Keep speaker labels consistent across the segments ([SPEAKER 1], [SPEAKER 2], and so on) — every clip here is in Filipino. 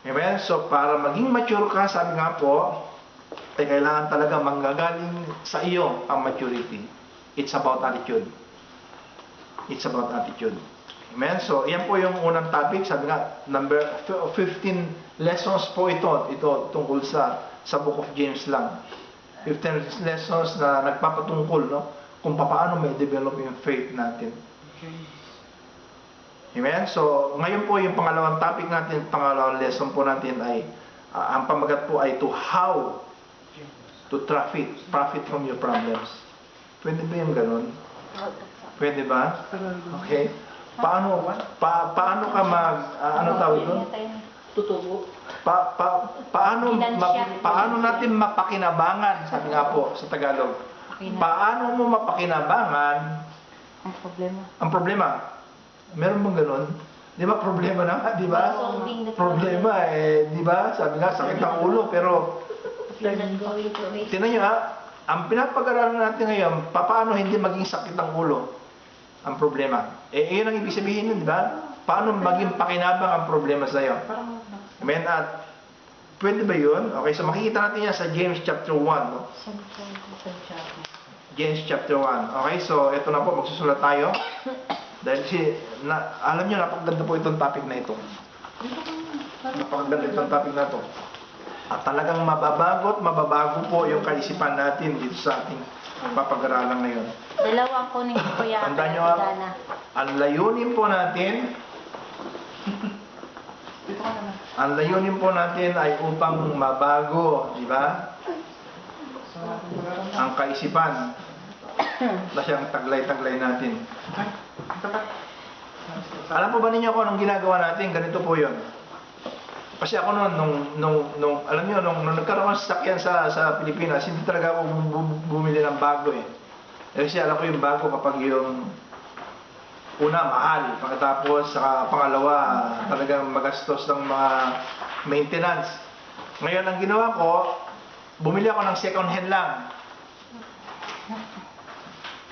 [SPEAKER 1] Amen? So, para maging mature ka, sabi nga po, ay kailangan talaga manggagaling sa iyo ang maturity. It's about attitude. It's about attitude. Amen? So, yan po yung unang topic. Sabi nga, number 15 lessons po ito. Ito tungkol sa Book of James lang. 15 lessons na nagpapatungkol, no? Kung paano may develop yung faith natin. Amen? So, ngayon po yung pangalawang topic natin, pangalawang lesson po natin ay, ang pamagat po ay to how to profit from your problems. Pwede ba yung ganun? Pwede ba? Okay. Paano ka ano tawag doon?
[SPEAKER 2] Tutubo.
[SPEAKER 1] Paano natin mapakinabangan, sabi nga po sa Tagalog. Paano mo mapakinabangan ang problema? Meron bang ganun? Di ba problema na nga, di ba? Problema di ba? Sabi nga sakit ang ulo, pero tingnan nyo ang pinapag-aralan natin ngayon, paano hindi maging sakit ang ulo ang problema. Iyon ang ibig sabihin nun, di ba? Paano maging pakinabang ang problema sa iyo? Amen? At pwede ba yun? Okay, so makikita natin yan sa James chapter 1. No? James chapter 1. Okay, so ito na po, magsusulat tayo. Dahil alam nyo, napakaganda po itong topic na ito. Napakaganda itong topic na ito. At talagang mababago po yung kaisipan natin dito sa ating papag-aralan ngayon.
[SPEAKER 2] Dalawang kunin ko yan.
[SPEAKER 1] Tandaan nyo, ang layunin po natin, ay upang mabago, di ba? Ang kaisipan na siyang taglay-taglay natin. Alam po ba ninyo kung anong ginagawa natin? Ganito po yun. Kasi ako nung alam niyo, nung nagkaroon ng sasakyan sa Pilipinas, hindi talaga ako bumili ng bago eh. Kasi alam ko yung bago kapag yung una, mahal. Pagkatapos, saka pangalawa, talagang magastos ng mga maintenance. Ngayon, ang ginawa ko, bumili ako ng second hand lang.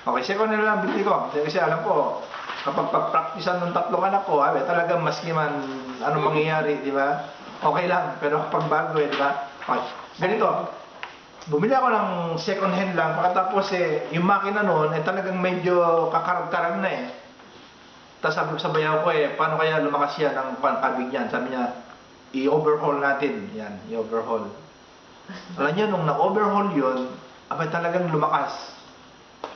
[SPEAKER 1] Okay, second hand lang bili ko. Kasi alam ko, kapag pag-practicean ng tatlong anak ko, talagang maski man anong mangyayari, di ba? Okay lang. Pero kapag bago di ba? Okay. Ganito, bumili ako ng second hand lang, pagkatapos yung makina noon, talagang medyo kakarag-karag na eh. Tapos sabi ko sa bayaw ko paano kaya lumakas yan ang kabig niyan? Sabi niya, i-overhaul natin. Yan, i-overhaul. Alam niyo, nung na-overhaul yun, talagang lumakas.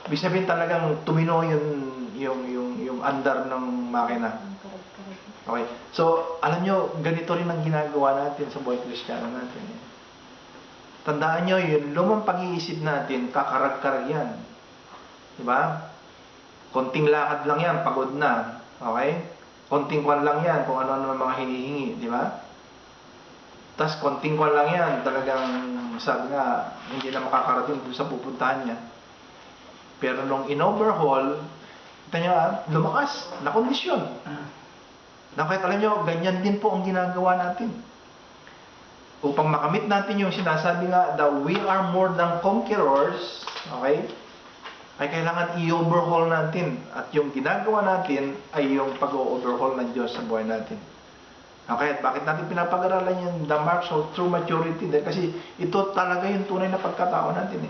[SPEAKER 1] Ibig sabihin talagang tumino yung andar ng makina. Okay. So, alam nyo, ganito rin ang ginagawa natin sa buhay Kristiyano natin. Tandaan nyo, yung lumang pag-iisip natin, kakarag-karag yan. Diba? Konting lakad lang yan, pagod na. Okay? Konting kwan lang yan, kung ano-ano mga hinihingi. Diba? Tas konting kwan lang yan, talagang sabi nga, hindi na makakarating doon sa pupuntahan niya. Pero nung in-overhaul, kita nyo, lumakas, na-kondisyon. Na kahit alam nyo, ganyan din po ang ginagawa natin. Upang makamit natin yung sinasabi nga, that we are more than conquerors, okay? Ay kailangan i-overhaul natin. At yung ginagawa natin ay yung pag-overhaul ng Diyos sa buhay natin. Okay, at bakit natin pinapag-aralan yung the marks of true maturity? Dahil kasi ito talaga yung tunay na pagkatao natin.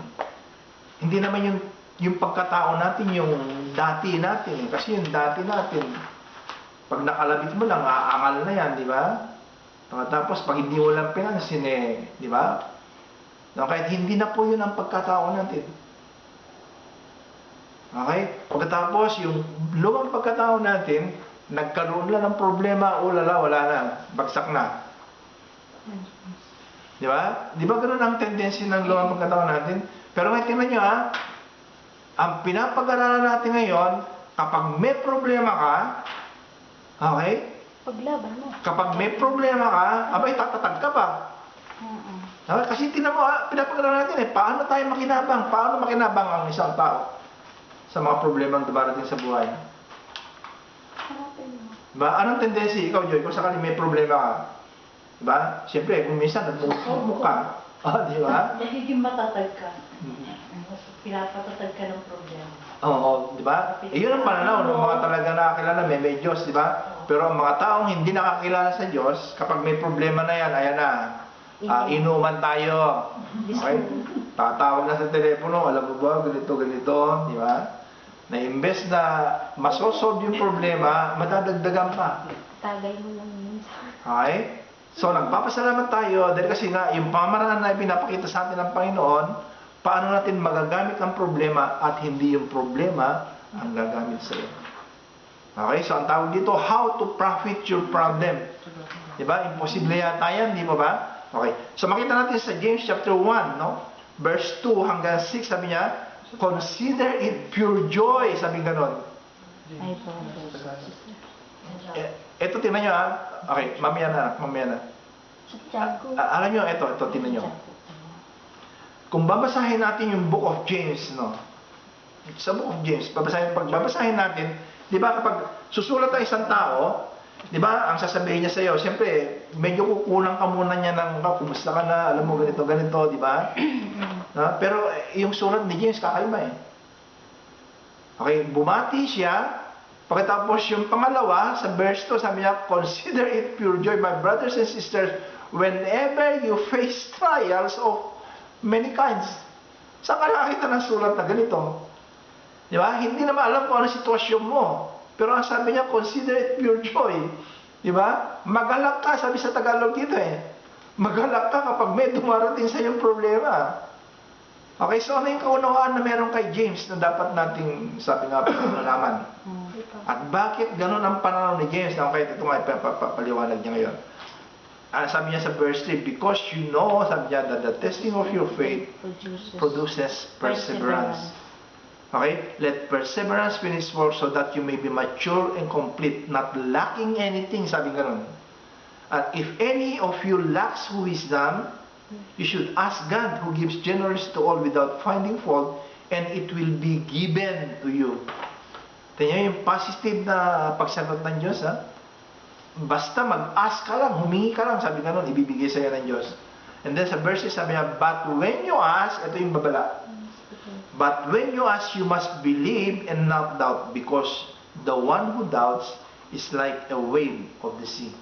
[SPEAKER 1] Hindi naman yung pagkatao natin, yung dati natin. Kasi yung dati natin, pag nakalabit mo lang, aangal na yan, di ba? Tapos, pag hindi mo lang pinansin, di ba? Kahit hindi na po yun ang pagkatao natin. Okay? Pagkatapos, yung lumang pagkatao natin, nagkaroon lang ng problema, ulala, wala na. Bagsak na. Di ba? Di ba ganoon ang tendency ng lumang pagkatao natin? Pero ngayon, tingnan nyo ang pinapag-aralan natin ngayon, kapag may problema ka, okay?
[SPEAKER 2] Paglaban mo.
[SPEAKER 1] Kapag may problema ka, tatatag ka pa. Okay? Kasi tingnan mo pinapag-aralan natin paano tayo makinabang? Paano makinabang ang isang tao sa mga problemang dumarating sa buhay? Diba? Anong tendency? Ikaw, Joy, kung sakali may problema ka, diba? Siyempre, kung minsan nagmumuk ka, diba?
[SPEAKER 2] Nagiging matatag ka. Pinapatatag ka ng problema.
[SPEAKER 1] Oo, diba? Yun ang pananaw ng mga talaga nakakilala, may Diyos, diba? Pero ang mga taong hindi nakakilala sa Diyos, kapag may problema na yan, ayan na, inuman tayo. Okay? Tatawag na sa telepono, alam mo ba, ganito, ganito, di ba? Na imbes na masosolve yung problema, madadagdagan pa.
[SPEAKER 2] Tagay mo lang minsan.
[SPEAKER 1] Okay? So, nagpapasalamat tayo dahil kasi nga, yung pamaraan na pinapakita sa atin ng Panginoon, paano natin magagamit ang problema at hindi yung problema ang gagamit sa iyo. Okay? So, ang tawag dito, how to profit your problem. Diba? Imposible yata yan, di ba ba? Okay. So, makita natin sa James chapter 1, no? Verse 2 hanggang 6, sabi niya, consider it pure joy, sabi ganon.
[SPEAKER 2] Ay, brother.
[SPEAKER 1] Ito, tingnan nyo, ha? Okay, mamaya na.
[SPEAKER 2] Santiago.
[SPEAKER 1] Alam nyo, ito, tingnan nyo. Kung babasahin natin yung Book of James, no? Sa Book of James, pag babasahin natin, di ba kapag susulat ang isang tao, di ba, ang sasabihin niya sa iyo, siyempre, medyo kukulang ka muna niya ng, kumusta ka na, alam mo, ganito, di ba? Pero yung sulat ni James, kakaiba eh. Okay, bumati siya, pagkatapos yung pangalawa, sa verse 2, sabi niya, consider it pure joy, my brothers and sisters, whenever you face trials of many kinds. Saan ka nakakita ng sulat na ganito? Di ba? Hindi naman alam kung ano sitwasyon mo. Pero ang sabi niya, consider it pure joy. Di ba? Magalak ka, sabi sa Tagalog dito eh. Magalak ka kapag may dumarating sa iyong problema. Okay, so ano yung kaunawaan na meron kay James na dapat nating, sabi nga, nalaman? At bakit ganun ang pananaw ni James? Okay, ito nga, papaliwanag niya ngayon. Sabi niya sa verse 3, because you know, sabi niya, that the testing of your faith produces perseverance. Okay? Let perseverance finish work so that you may be mature and complete, not lacking anything, sabi ganun. At if any of you lacks wisdom, you should ask God who gives generous to all without finding fault, and it will be given to you. Tingnan yung positive na pagsagot ng Diyos, ha? Basta mag-ask ka lang, humingi ka lang, sabi ganun, ibibigay sa'yo ng Diyos. And then sa verses sabi niya, but when you ask, ito yung babala, but when you ask, you must believe and not doubt, because the one who doubts is like a wave of the sea.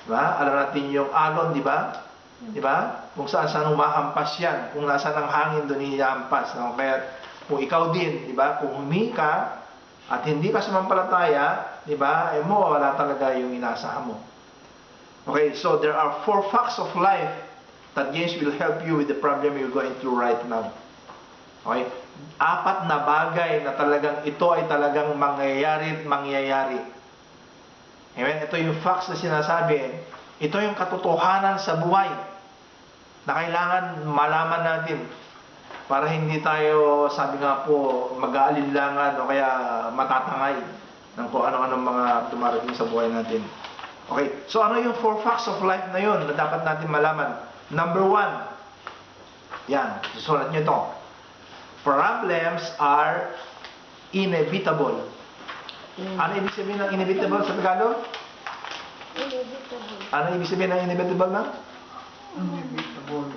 [SPEAKER 1] Diba? Alam natin yung alon, di ba? Di ba? Kung saan umahampas yan, kung nasaan ang hangin doon hinihampas. No? Kaya kung ikaw din, di ba? Kung humingi ka at hindi ka sumampalataya, di ba? Wala talaga yung inaasahan mo. Okay, so there are 4 facts of life that James will help you with the problem you're going through right now. Okay? 4 na bagay na talagang ito ay talagang mangyayari at mangyayari. Amen? Ito yung facts na sinasabi. Ito yung katotohanan sa buhay na kailangan malaman natin para hindi tayo, sabi nga po, mag-aalinlangan o kaya matatangay ng kung ano-ano mga dumarating sa buhay natin. Okay, so ano yung 4 facts of life na yun na dapat natin malaman? Number 1, yan, susulat nyo ito. Problems are inevitable. Ano ibig sabihin ng inevitable sa Tagalog? Ano ibig sabihin ng inevitable na?
[SPEAKER 2] Inevitable.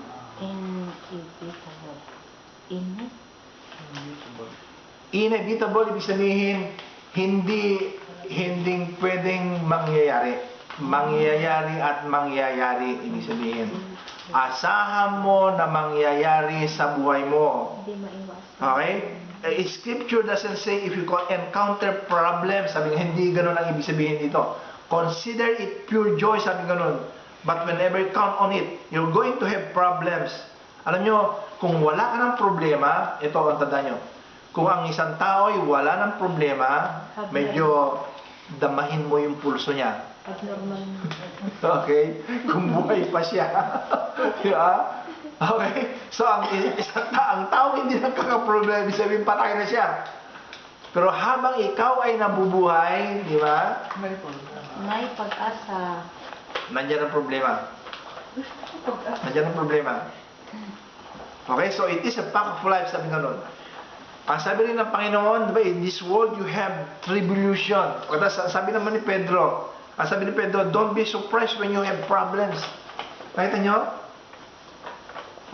[SPEAKER 1] Inevitable ibig sabihin hindi pwedeng mangyayari. Mangyayari at mangyayari ibig sabihin. Asahan mo na mangyayari sa buhay mo.
[SPEAKER 2] Hindi maiwas.
[SPEAKER 1] Okay? Scripture doesn't say if you encounter problems, sabi nga, hindi ganun ang ibig sabihin dito. Consider it pure joy, sabi ganun. But whenever you count on it, you're going to have problems. Alam nyo, kung wala ka ng problema, ito ang tanda nyo. Kung ang isang tao ay wala ng problema, medyo damahin mo yung pulso niya.
[SPEAKER 2] Abnormal.
[SPEAKER 1] Okay? Kung buhay pa siya. Diba? Okay? So, ang tao hindi nagkakaproblema, ibig sabihin patay na siya. Pero habang ikaw ay nabubuhay, di ba?
[SPEAKER 2] May pag-asa.
[SPEAKER 1] Nandiyan ang problema. Nandiyan ang problema. Okay? So, it is a fact of life, sabi nga nun. Ang sabi rin ng Panginoon, diba, in this world you have tribulation. Sabi naman ni Pedro, ang sabi ni Pedro, don't be surprised when you have problems. Nakita nyo?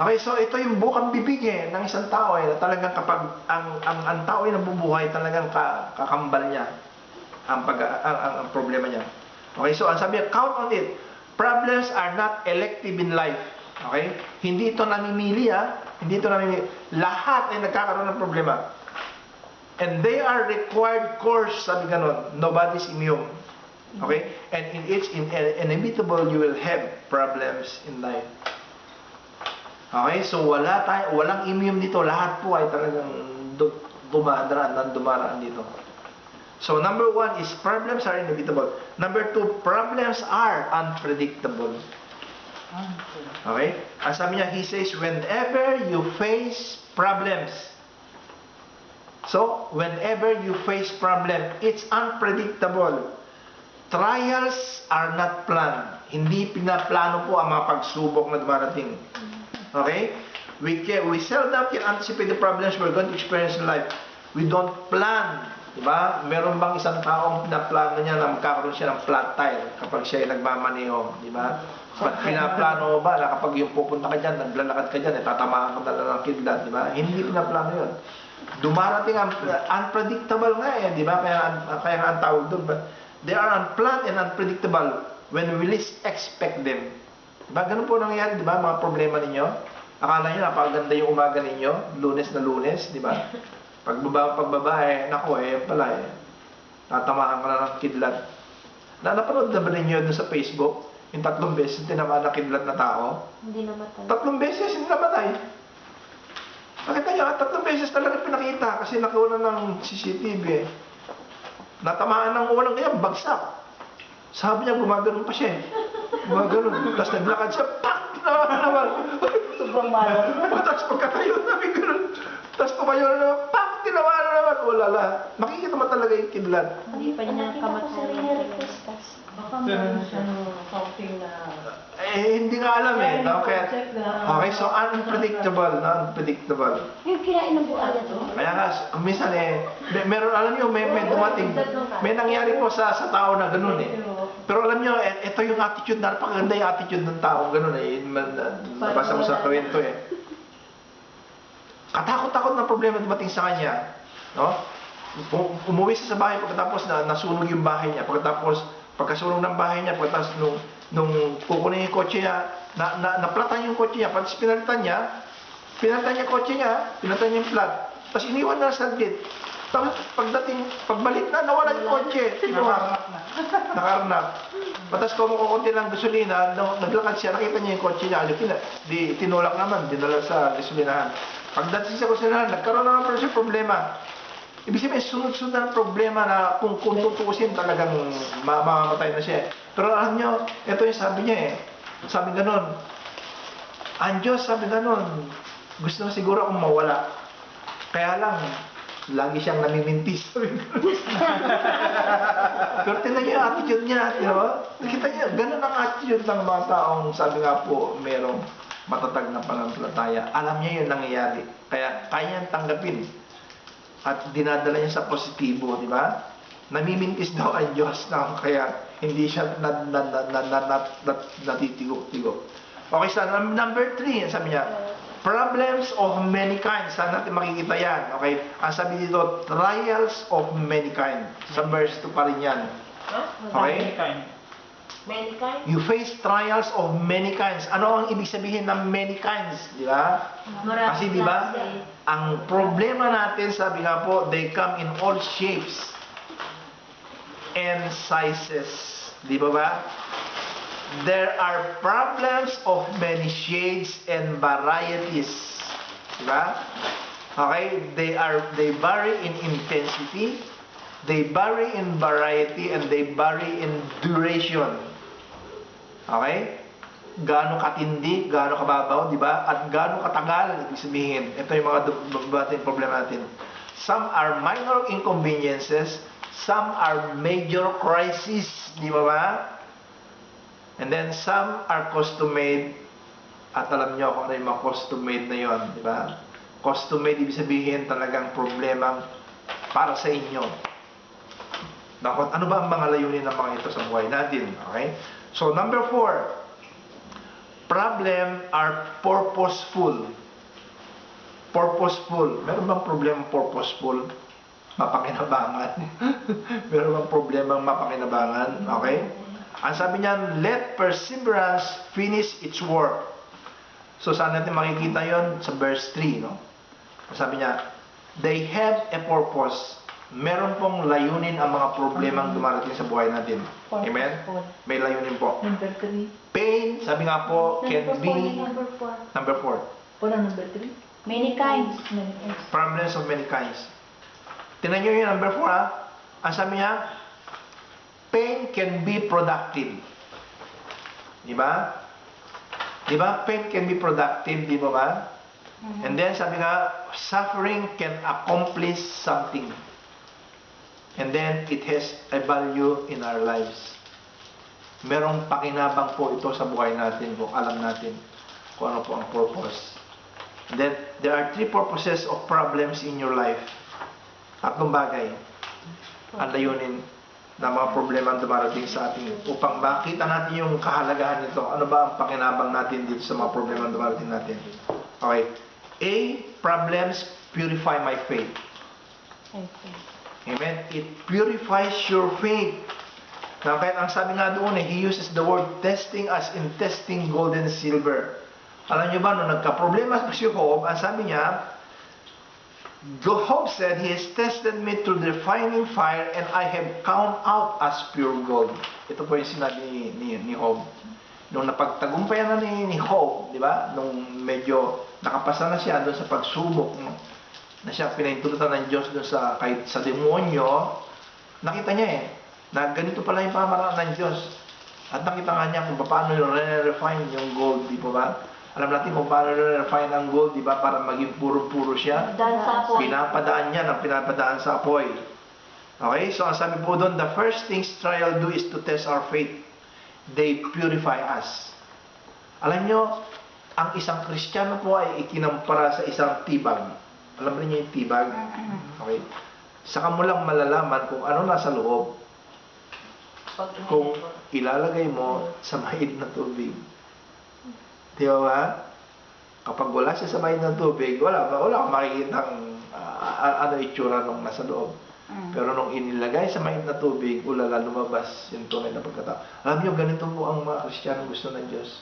[SPEAKER 1] Okay, so ito yung bukang bibig ng isang tao na talagang kapag ang tao ay nabubuhay, talagang kakambal niya. ang problema niya. Okay, so ang sabi niya, count on it. Problems are not elective in life. Okay? Hindi ito namimili, Hindi ito namimili. Lahat ay nagkakaroon ng problema. And they are required course, sabi ganon. Nobody's immune. Okay? And it's inevitable you will have problems in life. Okay? So walang immune dito. Lahat po ay talagang dumaraan dito. So number 1 is problems are inevitable. Number 2, problems are unpredictable. Okay? Ang sabi niya, he says, whenever you face problems. So, whenever you face problem, it's unpredictable. Trials are not planned. Hindi pinaplano po ang mga pagsubok na dumarating. Okay? We seldom can anticipate the problems we're going to experience in life. We don't plan. Diba? Meron bang isang taong pinaplano niya na magkakaroon siya ng flat tire kapag siya ay nagmamaneho? Diba? Pinaplano mo ba na kapag yung pupunta ka dyan, naglalakad ka dyan, tatamaan ka na lang ng kidlat? Diba? Hindi pinaplano yun. Dumarating ang unpredictable nga diba? Kaya ang tawag doon. They are unplanned and unpredictable when we least expect them. Diba? Ganun po nangyayari, diba? Mga problema ninyo. Akala nyo napakaganda yung umaga ninyo, Lunes na Lunes, diba? Pagbabae, nako pala tatamaan ka na ng kidlat. Napanood na ba ninyo doon sa Facebook? Yung 3 beses tinamaan na kidlat na tao?
[SPEAKER 2] Hindi namatay.
[SPEAKER 1] 3 beses hindi namatay. Nakita niyo, 3 beses talaga pinakita kasi nakuha ng CCTV. Natamaan ng unang ganyan, bagsak. Sabi niya, gumagano'n pa siya. Gumagano'n. Tapos naglakad siya, pak! Naman.
[SPEAKER 2] Sobrang malo.
[SPEAKER 1] Tapos pagkatayo namin gano'n. Tapos tumayo na naman, pak! Tinawa na naman. Ulala. Makikita mo talaga yung kidlat.
[SPEAKER 2] Hindi pa niya kamatay.
[SPEAKER 3] Baka meron siyang something na...
[SPEAKER 1] Hindi nga alam no? Kaya, okay, so unpredictable.
[SPEAKER 2] Yung kinain ng buhay to.
[SPEAKER 1] Kaya nga, minsan meron, alam niyo, may dumating, may nangyari po sa tao na ganun Pero alam niyo, ito yung attitude, napakaganda yung attitude ng tao, ganun nabasa ko sa kwento Katakot-takot na problema dumating sa kanya, no? Umuwi siya sa bahay pagkatapos nasunog yung bahay niya, pagkasunog ng bahay niya, pagkatapos nung kukunin yung kotse niya, naplatan yung kotse niya, pagkatapos pinalitan niya yung kotse niya, pinalitan niya yung plat, tapos iniwan na sa gate. Tapos pagbalik na, nawala yung kotse. Nakarnap. Tapos kung kukunti lang gasolina, naglakad siya, nakita niya yung kotse niya, tinulak naman, dinala sa gasolinahan. Pagdating sa gasolinahan, nagkaroon naman siya problema. Ibig sabihin, sunod-sunod na problema na kung tutuusin talagang mamamatay na siya. Pero alam nyo, ito yung sabi niya Sabi ganon, ang Diyos sabi ganon, gusto na siguro akong mawala. Kaya lang, lagi siyang namimintis. Pero tingnan niyo yung attitude niya, nakita niyo, ganon ang attitude ng mga taong sabi nga po, merong matatag na pananampalataya. Alam niya yung nangyayari. Kaya kaya niyang tanggapin. At dinadala niya sa positibo, di ba? Namimintis daw ang Diyos na kaya hindi siya natitigo-tigo. Okay, so number 3, sabi niya, problems of many kinds. Saan natin makikita yan? Okay, ang sabi dito, trials of many kinds. Sa verse 2 pa rin yan. Okay?
[SPEAKER 3] Many kinds?
[SPEAKER 1] You face trials of many kinds. Ano ang ibig sabihin ng many kinds? Di ba? Kasi di ba, ang problema natin, sabi nga po, they come in all shapes and sizes. Di ba? There are problems of many shades and varieties. Di ba? Okay? They vary in intensity, they vary in variety, and they vary in duration. Okay? Gaano katindi, gaano kababaw, di ba? At gaano katagal, ibig sabihin. Ito yung mga problema natin. Some are minor inconveniences, some are major crises, di ba? And then some are custom-made. At alam nyo kung ano yung mga custom-made na yon, di ba? Custom-made, ibig sabihin talagang problema para sa inyo. Bakit? Ano ba ang mga layunin ng mga ito sa buhay natin? Okay? So, number 4, problem are purposeful. Purposeful. Meron bang problem purposeful? mapakinabangan. Meron bang problema mapakinabangan? Okay? Ang sabi niya, let perseverance finish its work. So, saan natin makikita yon? Sa verse 3, no? Sabi niya, they have a purpose. Meron pong layunin ang mga problemang dumarating sa buhay natin. Amen? May layunin po.
[SPEAKER 3] Number 3.
[SPEAKER 1] Pain, sabi nga po, can
[SPEAKER 2] Number 4
[SPEAKER 1] be
[SPEAKER 2] na number 4.
[SPEAKER 1] number 4.
[SPEAKER 3] Wala number 3.
[SPEAKER 2] Many kinds.
[SPEAKER 1] Problems of many kinds. Tingnan nyo yung number 4 ha. Ang sabi niya, pain can be productive. Di ba? Di ba? Pain can be productive, di ba ba? And then sabi nga, suffering can accomplish something. And then it has a value in our lives. Merong pakinabang po ito sa buhay natin kung alam natin kung ano po ang purpose. And then, there are 3 purposes of problems in your life. Tatlong bagay ang layunin na mga problema ang dumarating sa atin upang makita natin yung kahalagahan nito. Ano ba ang pakinabang natin dito sa mga problema ang dumarating natin? Okay. A, problems purify my faith. Amen? It purifies your faith. Now, kahit ang sabi nga doon, he uses the word testing as in testing gold and silver. Alam niyo ba, nung nagka-problema si Job, ang sabi niya, Job said, he has tested me through the refining fire and I have count out as pure gold. Ito po yung sinabi ni Job. Nung napagtagumpayan na ni Job, di ba? Nung medyo nakapasa na siya doon sa pagsubok, na siya pinahintulutan ng Diyos doon sa demonyo, nakita niya na ganito pala yung pamaraan ng Diyos. At nakita nga niya kung paano yung refine yung gold, di ba? Alam natin kung paano refine ang gold, di ba? Para maging puro-puro siya. Pinapadaan niya ng pinapadaan sa apoy. Okay? So, ang sabi po doon, the first things trial do is to test our faith. They purify us. Alam nyo, ang isang Kristiyano po ay ikinampara sa isang tibag. Alam niyo yung tibag? Okay? Saka mo lang malalaman kung ano nasa loob kung ilalagay mo sa mahid na tubig. Di ba? Kapag wala siya sa mahid na tubig, wala kang makikitang ano itsura nung nasa loob. Pero nung inilagay sa mahid na tubig, ulala, lumabas yung tunay na pagkatao. Alam niyo, ganito po ang mga Kristiyano gusto ng Diyos.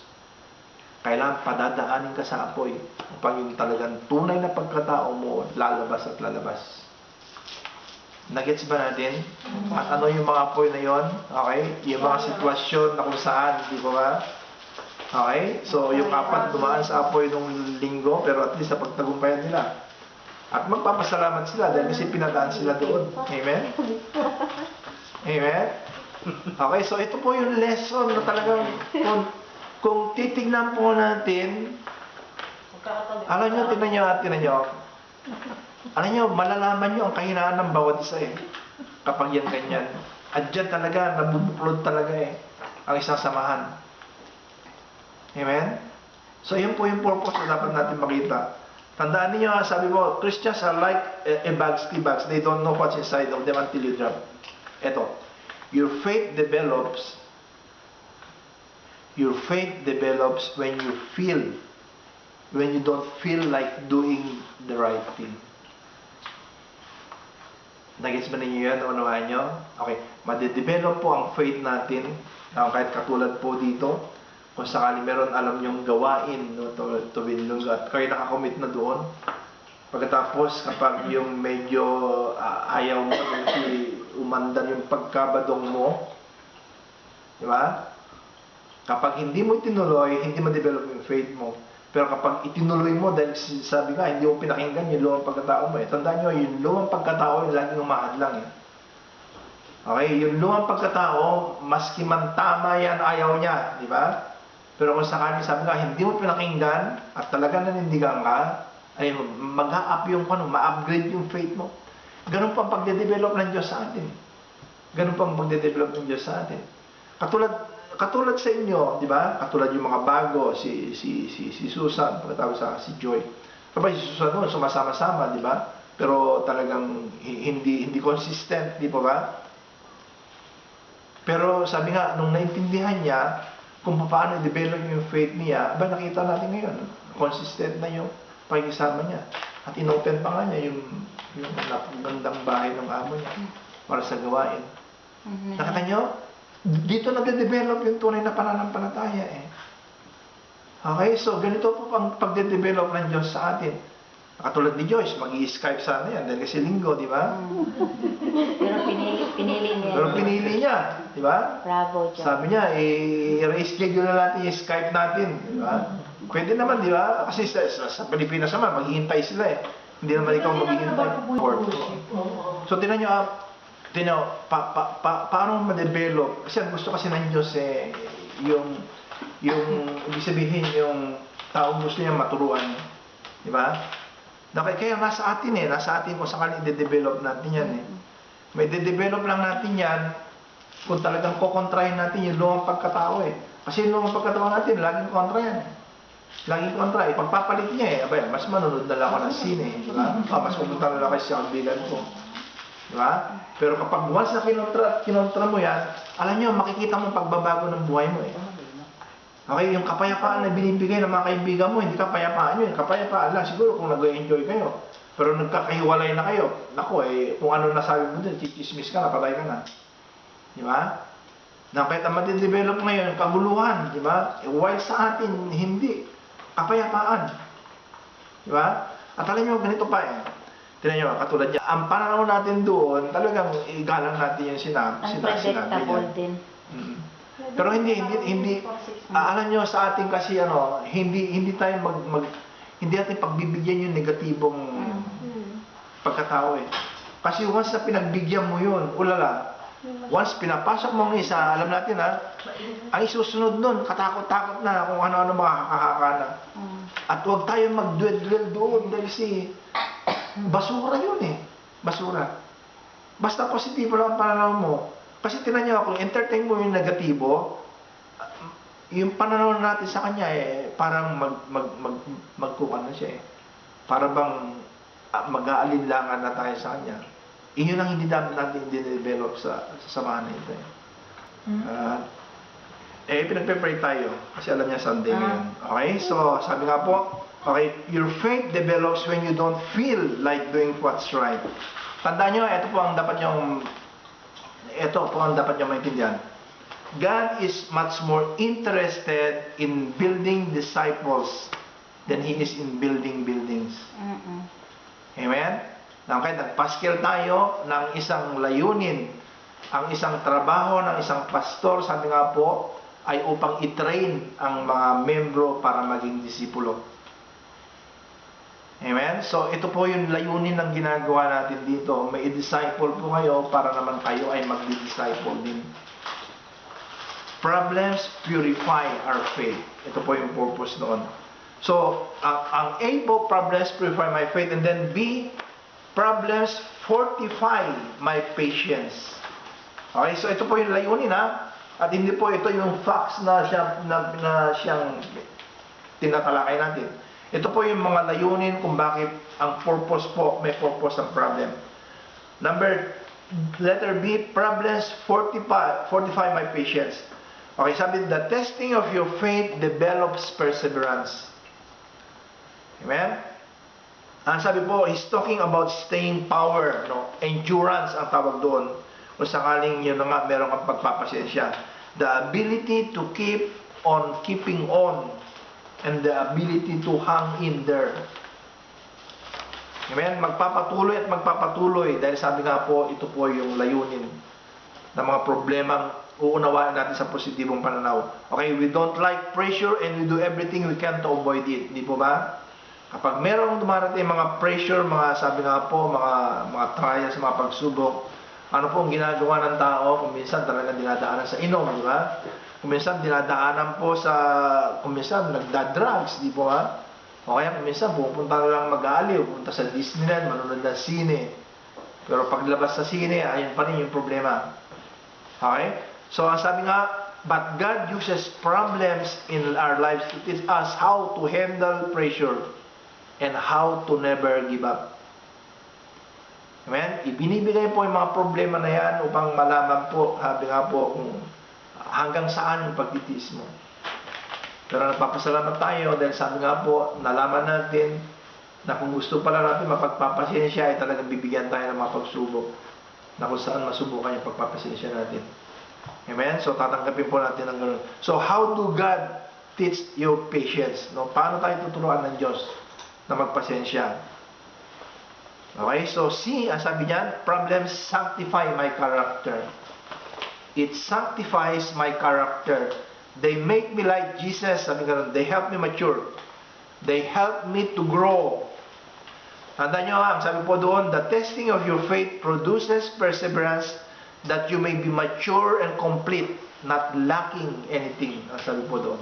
[SPEAKER 1] Kailangan padadaanin ka sa apoy upang yung talagang tunay na pagkatao mo lalabas at lalabas. Nagets ba natin? At ano yung mga apoy na yon? Okay? Yung mga sitwasyon na kung saan, di ba ba? Okay? So, yung 4 dumaan sa apoy nung linggo, pero at least sa pagtagumpayan nila. At magpapasalamat sila dahil kasi pinadaan sila doon. Amen? Amen? Okay, so ito po yung lesson na talagang kung titignan po natin, alam nyo, tinan nyo, alam nyo, malalaman nyo ang kahinaan ng bawat isa kapag yan ganyan. At dyan talaga, nabubuklod talaga ang isang samahan. Amen? So, yun po yung purpose na dapat natin makita. Tandaan niyo, sabi mo, Christians are like a bags, tea bags. They don't know what's inside of them until you drop. Ito, your faith develops when you don't feel like doing the right thing. Nagets ba ninyo yan? Unawahan nyo? Okay. Madedevelop po ang faith natin, kahit katulad po dito, kung sakali meron alam nyong gawain to binlog at kayo nakakommit na doon. Pagkatapos, kapag yung medyo ayaw mo, umandan yung pagkabadong mo, di ba? Kapag hindi mo itinuloy, hindi ma-develop yung faith mo. Pero kapag itinuloy mo, dahil sabi nga, hindi mo pinakinggan yung lumang pagkatao mo. Tandaan nyo, yung lumang pagkatao, yung laging umahadlang. Okay? Yung lumang pagkatao, maski man tama yan, ayaw niya. Di ba? Pero kung sakali, sabi nga, hindi mo pinakinggan at talagang nanindigan ka, ay mag-up yung ma-upgrade yung faith mo. Ganun pa ang pagde-develop ng Diyos sa atin. Ganun pa ang pagde-develop ng Diyos sa atin. Katulad sa inyo, di ba? Katulad yung mga bago, si Susan, pagkatawag sa si Joy. Kapag si Susan noon, sumasama-sama, di ba? Pero talagang hindi consistent, di ba? Pero sabi nga, nung naintindihan niya, kung paano i-develop yung faith niya, nakita natin ngayon, consistent na yung pakikisama niya. At inopen pa nga niya yung napagandang bahay ng amo niya para sa gawain. Nakita nyo? Dito nagde-develop yung tunay na pananampalataya eh. Okay, so ganito po ang pagde-develop ng Diyos sa atin. Katulad ni Joyce, mag-i-Skype sana yan dahil kasi linggo, di ba?
[SPEAKER 2] Pero pinili niya.
[SPEAKER 1] Pero pinili niya, di ba?
[SPEAKER 2] Bravo, John.
[SPEAKER 1] Sabi niya, i-reschedule na natin yung Skype natin, di ba? Pwede naman, di ba? Kasi sa Pilipinas naman, maghihintay sila eh. Hindi naman ikaw maghihintay. So, tinan nyo, paano ma-develop? Kasi ang gusto kasi ng Diyos eh, yung ibig sabihin, yung taong gusto niya maturuan. Di ba? Kaya nasa atin eh, nasa atin kung saan i-develop natin yan eh. May de-develop lang natin yan kung talagang kukontrahin natin yung lumang pagkatao eh. Kasi yung lumang pagkatao natin, laging kontra yan eh. Laging kontra eh. Pagpapalit niya eh, abay, mas manunod na lang ako ng sine eh. Di ba? Mas pupunta na lang kayo sa kaibigan ko. Di ba? Pero kapag once na kinontra mo yan, alam niyo, makikita mo pagbabago ng buhay mo eh. Okay, yung kapayapaan na binibigay ng mga kaibigan mo, hindi kapayapaan yun. Kapayapaan lang, siguro kung nag-enjoy kayo. Pero nagkakahiwalay na kayo. Naku, kung ano nasabi mo din, chichismis ka na, patay ka na. Di ba? Kahit ang matidevelop ngayon, kaguluhan, di ba? While sa atin, hindi. Kapayapaan. Di ba? At alam nyo, ganito pa eh. Tignan nyo, katulad niya, ang pananaw natin doon, talagang igalang natin yung sinabi niya.
[SPEAKER 2] Unpredictable din.
[SPEAKER 1] Pero hindi alam nyo sa atin kasi hindi tayo hindi natin pagbibigyan yung negatibong pagkatao eh. Kasi once na pinagbigyan mo yun, ulala, once pinapasok mo ng isa, alam natin ang isusunod nun, katakot-takot na kung ano-ano makakahaka na. At huwag tayo mag-dwell doon dahil kasi basura yun eh. Basura. Basta positibo lang ang pananaw mo. Kasi tinan nyo, kung entertain mo yung negatibo, yung pananaw natin sa kanya parang magkukan na siya eh. Para bang mag-aalinlangan na tayo sa kanya. Iyon ang hindi natin dinevelop sa samahan na ito eh. Pinagpe-pray tayo kasi alam niya Sunday ngayon. Okay? So, sabi nga po, okay, your faith develops when you don't feel like doing what's right. Tandaan nyo, ito po ang dapat nyo maintindihan. God is much more interested in building disciples than He is in building buildings. Amen? Kaya nagpaskil tayo ng isang layunin. Ang isang trabaho ng isang pastor, sabi nga po, ay upang i-train ang mga membro para maging disipulo. Amen? So, ito po yung layunin ng ginagawa natin dito. May i-disciple po kayo para naman kayo ay mag-disciple din. Problems purify our faith. Ito po yung purpose noon. So, ang A po, problems purify my faith. And then B, problems fortify my patience. Okay, so ito po yung layunin At hindi po ito yung facts na siyang tinatalakay natin. Ito po yung mga layunin kung bakit ang purpose po, may purpose ang problem. Letter B, problems fortify my patience. Okay, sabi, the testing of your faith develops perseverance. Amen? Ang sabi po, he's talking about staying power, endurance ang tawag doon. Kung sakaling yun nga, meron kang pagpapasensya. The ability to keep on keeping on. And the ability to hang in there. Amen? Magpapatuloy at magpapatuloy dahil sabi nga po, ito po yung layunin ng mga problemang uunawain natin sa positibong pananaw. Okay, we don't like pressure and we do everything we can to avoid it. Hindi po ba? Kapag merong dumarating mga pressure, sabi nga po, mga trials, mga pagsubok, ano po ang ginagawa ng tao? Kung minsan talagang dinadaanan sa inom, di ba? Kung minsan dinadaanan po kung minsan nagda-drugs, di po ba? O kaya kung minsan pupunta na lang mag-aaliw, pupunta sa Disneyland, manonood ng sine. Pero paglabas sa sine, ayun pa rin yung problema. Okay? So, ang sabi nga, but God uses problems in our lives to teach us how to handle pressure and how to never give up. Amen? Ibinibigay po yung mga problema na yan upang malaman po, sabi nga po, kung hanggang saan yung pagtitiis mo. Pero nagpapasalamat tayo dahil sabi nga po, nalaman natin Na kung gusto pala natin mapagpapasensya, ay talagang bibigyan tayo ng mga pagsubok na kung saan masubukan yung pagpapasensya natin. Amen? So, tatanggapin po natin ang ganoon. So, how do God teach you patience? No? Paano tayo tuturuan ng Diyos na magpasensya? Okay? So, see, ang sabi niyan, problems sanctify my character. It sanctifies my character. They make me like Jesus. Sabi ganoon, they help me mature. They help me to grow. Tandaan nyo ang sabi po doon, the testing of your faith produces perseverance that you may be mature and complete, not lacking anything. Ang sabi po doon.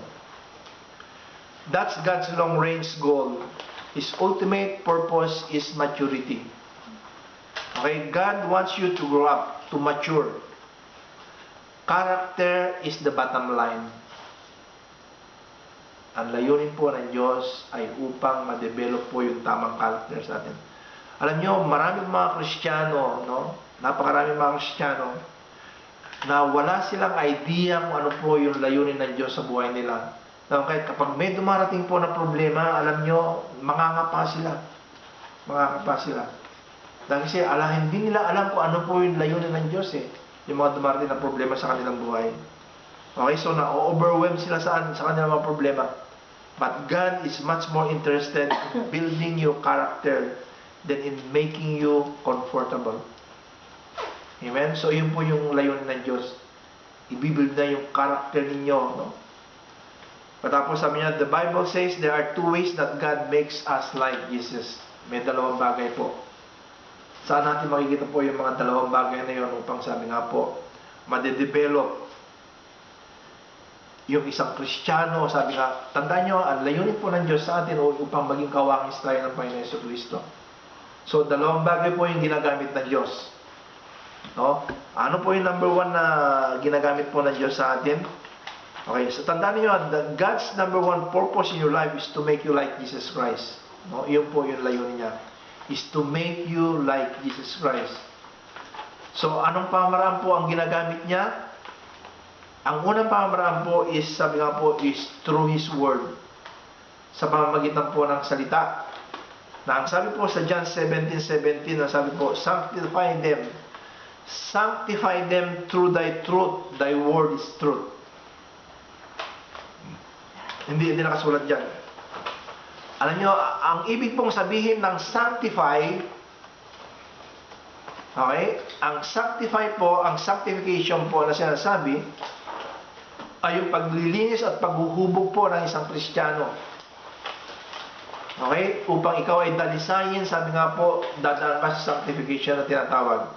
[SPEAKER 1] That's God's long-range goal. His ultimate purpose is maturity. Okay? God wants you to grow up, to mature. Character is the bottom line. Ang layunin po ng Diyos ay upang ma-develop po yung tamang character sa atin. Alam nyo, maraming mga Kristiyano, no? Napakaraming mga Kristiyano na wala silang idea kung ano po yung layunin ng Diyos sa buhay nila. Na kahit kapag may dumarating po na problema, alam nyo, mangangapa sila. Mangangapa sila. Dahil kasi hindi nila alam kung ano po yung layunin ng Diyos yung mga dumarating na problema sa kanilang buhay. Okay, so na-overwhelm sila sa kanilang mga problema. But God is much more interested in building your character than in making you comfortable. Amen? So, yun po yung layunin ng Diyos. Ibibuild na yung character ninyo. No? Patapos sabi niya, the Bible says there are two ways that God makes us like Jesus. May dalawang bagay po. Saan natin makikita po yung mga dalawang bagay na yun upang sabi nga po, madedevelop yung isang Kristiyano, sabi nga, tandaan nyo, ang layunin po ng Diyos sa atin upang maging kawangis tayo ng Panginoon Jesucristo. So, dalawang bagay po yung ginagamit ng Diyos. No? Ano po yung number one na ginagamit po ng Diyos sa atin? Okay, so tandaan niyo, God's number one purpose in your life is to make you like Jesus Christ. No? Iyon po yung layunin niya. Is to make you like Jesus Christ. So, anong pamaraan po ang ginagamit niya? Ang unang pamamaraan po is, sabi nga po, is through His Word. Sa pamamagitan po ng salita. Na ang sabi po sa John 17:17, ang sabi po, sanctify them. Sanctify them through thy truth. Thy word is truth. Hindi nakasulat dyan. Alam nyo, ang ibig pong sabihin ng sanctify, okay? Ang sanctify po, ang sanctification po na sinasabi, ay yung paglilinis at paghuhubog po ng isang Kristiyano. Okay? Upang ikaw ay dalisayin, sabi nga po, dadaan ka sa sanctification na tinatawag.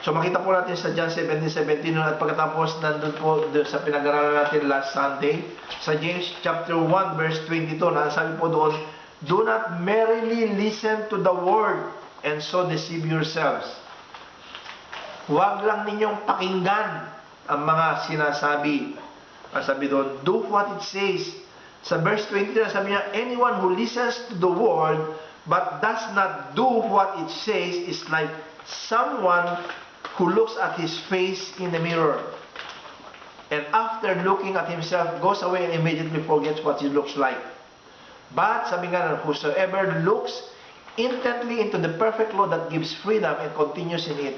[SPEAKER 1] So makita po natin sa John 17:17 at pagkatapos nandun po sa pinag-aralan natin last Sunday, sa James chapter 1 verse 22, na sabi po doon, do not merely listen to the word and so deceive yourselves. Huwag lang ninyong pakinggan ang mga sinasabi. Ang sabi doon, do what it says. Sa verse 23, sabi niya, anyone who listens to the word but does not do what it says is like someone who looks at his face in the mirror and after looking at himself goes away and immediately forgets what he looks like. But, sabi nga, whosoever looks intently into the perfect law that gives freedom and continues in it,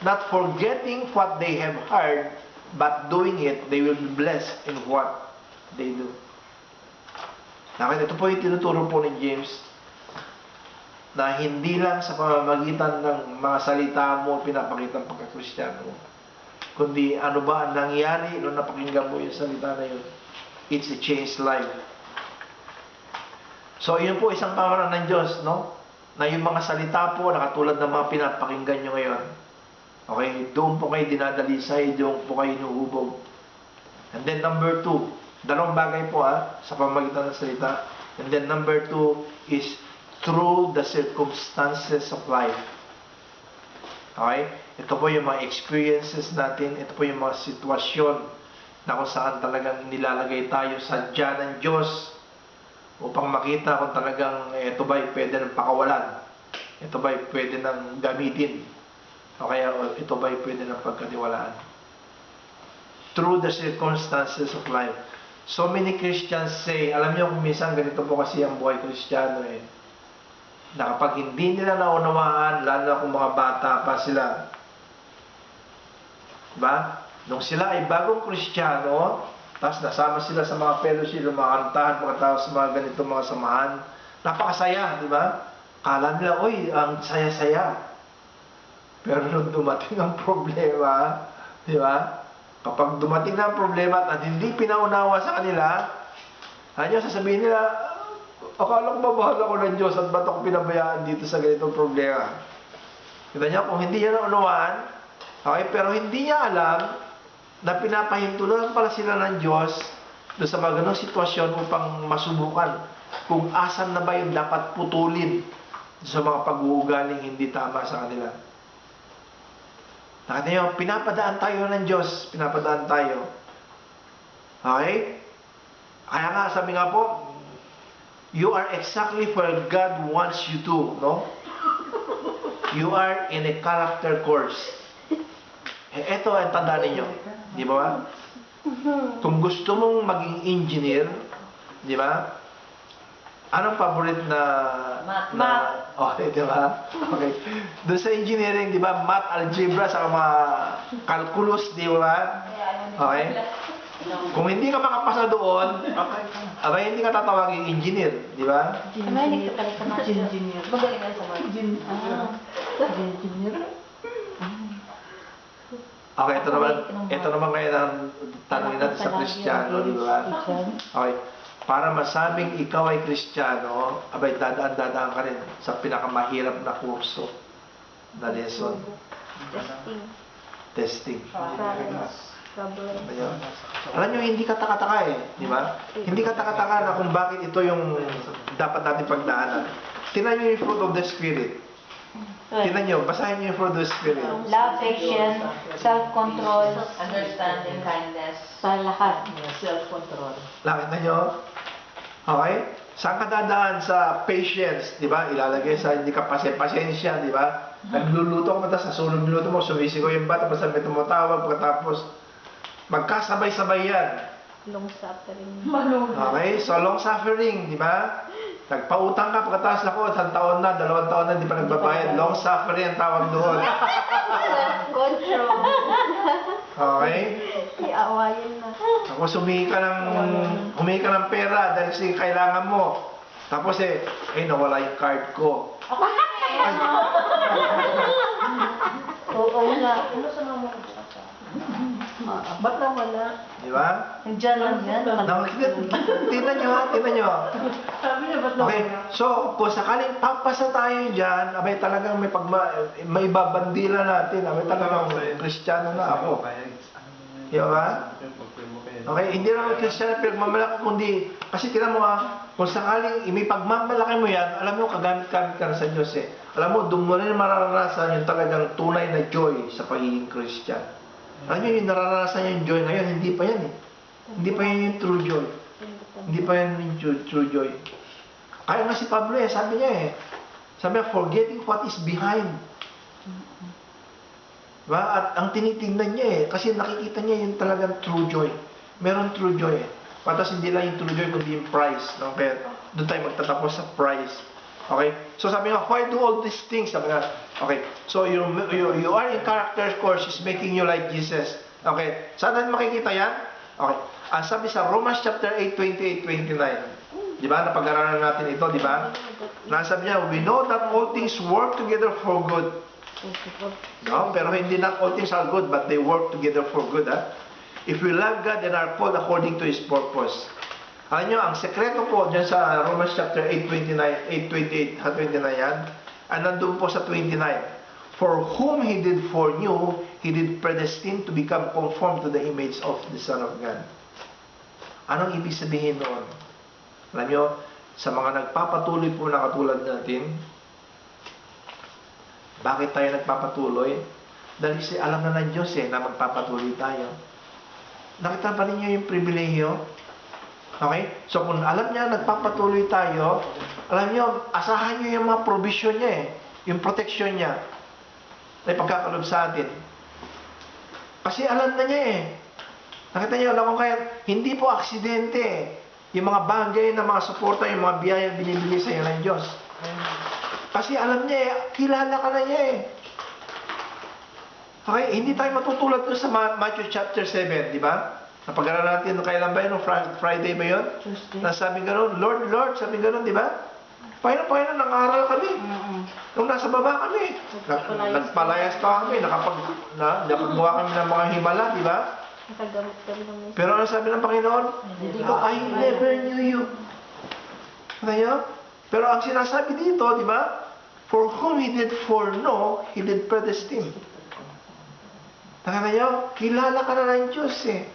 [SPEAKER 1] not forgetting what they have heard, but doing it, they will be blessed in what they do. Nakita, ito po yung tinuturo po ni James, na hindi lang sa pamamagitan ng mga salita mo pinapakita ang pagka-Kristiyano mo, kundi ano ba ang nangyari nung napakinggan mo yung salita na yun. It's a changed life. So, yun po isang pamaraan ng Diyos, no? Na yung mga salita po, nakatulad ng mga pinapakinggan nyo ngayon. Okay? Doon po kayo dinadalisay, doon po kayo inuhubog. And then number 2, dalawang bagay po sa pamamagitan ng salita. And then number 2 is through the circumstances of life. Okay? Ito po yung mga experiences natin, ito po yung mga sitwasyon na kung saan talagang nilalagay tayo sa sadya ng Diyos upang makita kung talagang ito ba'y pwede ng pakawalan, ito ba'y pwede ng gamitin, o kaya ito ba'y pwede ng pagkatiwalaan. Through the circumstances of life. So many Christians say, alam niyo kung minsan ganito po kasi ang buhay Kristiyano eh, na kapag hindi nila naunawaan, lalo na kung mga bata pa sila, diba? Nung sila ay bagong Kristiyano, tapos nasama sila sa mga fellowship, mga kantahan, pagkatapos sa mga ganito mga samahan, napakasaya, diba? Kala nila, uy, ang saya-saya. Pero nung dumating ang problema, diba? Kapag dumating na ang problema at hindi pinaunawa sa kanila, ano sasabihin nila, akala ko ba bahal ako ng Diyos at ba't ako pinabayaan dito sa ganitong problema? Kita niyo, kung hindi niya naunawaan, okay, pero hindi niya alam na pinapahintulan pala sila ng Diyos doon sa mga ganong sitwasyon upang masubukan kung asan na ba yung dapat putulin sa mga pag-uugaling hindi tama sa kanila. Nakita niyo, pinapadaan tayo ng Diyos. Pinapadaan tayo. Okay? Kaya nga, sabi nga po, you are exactly where God wants you to, no? You are in a character course. Ito ang tandaan ninyo. Di ba? Kung gusto mong maging engineer, di ba? Anong favorite na...
[SPEAKER 2] Math.
[SPEAKER 1] Okay, di ba? Okay. Doon sa engineering, di ba? Math, algebra, sa mga calculus, di ba? Okay? Kung hindi ka makapasa doon, abay hindi ka tatawagin engineer, di ba?
[SPEAKER 2] Mahilig ka pala sa math.
[SPEAKER 3] Engineer. Magaling ka sa math.
[SPEAKER 2] Engineer.
[SPEAKER 1] Okay, ito naman ngayon ang tanongin natin sa Kristiyano, di ba? Okay. Para masabing ikaw ay Kristiyano, abay dadaan-dadaan ka rin sa pinakamahirap na kurso na lesson. Testing. Ayun. Alam nyo, hindi ka taka-taka eh, di ba? Hindi ka taka-taka na kung bakit ito yung dapat natin pagdaanan. Tingnan nyo yung fruit of the Spirit. Tingnan nyo, basahin nyo yung fruit of the Spirit.
[SPEAKER 2] Love, patience, self-control,
[SPEAKER 3] Understanding, kindness.
[SPEAKER 2] sa lahat.
[SPEAKER 3] Self-control.
[SPEAKER 1] Nakita nyo? Okay? Saan ka dadaan sa patience, di ba? Ilalagay sa hindi ka pasensya, di ba? Nagluluto ka, tapos sa sulong niluto mo, sumisigaw yung bata, tapos may tumatawag, pagkatapos magkasabay-sabay yan.
[SPEAKER 2] Long suffering.
[SPEAKER 1] Okay? So, long suffering, di ba? Nagpautang ka, pagkatapos ako, 1 taon na, 2 taon na, di pa nagbabayad. Long suffering ang tawag doon.
[SPEAKER 2] Self-control.
[SPEAKER 1] Okay?
[SPEAKER 2] Iawayin na.
[SPEAKER 1] Tapos humingi ka ng pera dahil kasi kailangan mo. Tapos nawala yung card ko. Ay,
[SPEAKER 2] Oo nga.
[SPEAKER 3] Ano sa mga mga ba't na wala?
[SPEAKER 1] di ba?
[SPEAKER 2] Nandiyan lang yan.
[SPEAKER 1] Tingnan nyo.
[SPEAKER 3] Sabi niya, ba't na
[SPEAKER 1] Okay,
[SPEAKER 3] wala?
[SPEAKER 1] so kung sakaling papasa tayo dyan, abay talagang may babandila natin. Abay talagang Kristiyano na ako. Di ba? Okay, hindi naman Kristiyano pinagmamalaki, kundi, kasi tinan mo kung sakaling may pagmamalaki mo yan, alam mo, kagamit-gamit ka na sa Diyos eh. Alam mo, doon mo rin mararanasan yung talagang tunay na joy sa pagiging Christian. Alam nyo, yung nararanasan yung joy ngayon, hindi pa yan eh. Hindi pa yan yung true joy. Hindi pa yan yung true joy. Kaya nga si Pablo sabi niya sabi niya, forgetting what is behind. Diba? At ang tinitingnan niya kasi nakikita niya yung talagang true joy. Meron true joy Patas hindi lang yung true joy, kundi yung prize. No? Kaya doon tayo magtatapos sa prize. Okay? So sabi nga, why do all these things? Sabi nga, okay, so you are in character course is making you like Jesus. Okay, saan natin makikita yan? Okay, sabi sa Romans chapter 8, 28, 29. Di ba? Napag-aralan natin ito, di ba? Nasabi niya, we know that all things work together for good. No? Pero hindi not all things are good, but they work together for good. If we love God and are called according to His purpose. Alam nyo, ang sekreto po dyan sa Romans chapter 8, 28, 29 yan, nandun po sa 29. For whom He did foreknew, He did predestine to become conformed to the image of the Son of God. Anong ibig sabihin noon? Alam nyo, sa mga nagpapatuloy po na katulad natin, bakit tayo nagpapatuloy? Dahil kasi alam na ng Diyos na magpapatuloy tayo. Nakita pa ninyo yung pribilehyo? Okay? So kung alam niya nagpapatuloy tayo, alam niyo, asahan niyo yung mga provision niya yung protection niya na ipagkakalob sa atin. Kasi alam na niya Nakita niyo, alam ko kaya, hindi po aksidente yung mga bagay na mga suporta, yung mga biyaya binibigay sa iyo ng Diyos. Kasi alam niya eh, kilala ka na niya eh. Okay, hindi tayo matutulad doon sa Matthew chapter 7, di ba? Napag-aralan natin, kailan ba yun? Friday ba yun?
[SPEAKER 3] Tuesday.
[SPEAKER 1] Nasabi gano'n, Lord, Lord, sabi gano'n, di ba? Panginoon, nangaral kami. Nung nasa baba kami, nagpalayas pa kami, nakapagawa kami ng mga himala, di ba?
[SPEAKER 2] Nakagamit kami ng
[SPEAKER 1] Pero ano sabi ng Panginoon? I never knew you. Ano yun? Pero ang sinasabi dito, di ba? For whom He did foreknow, He did predestine. Nakita nyo? Kilala ka na ng Diyos eh.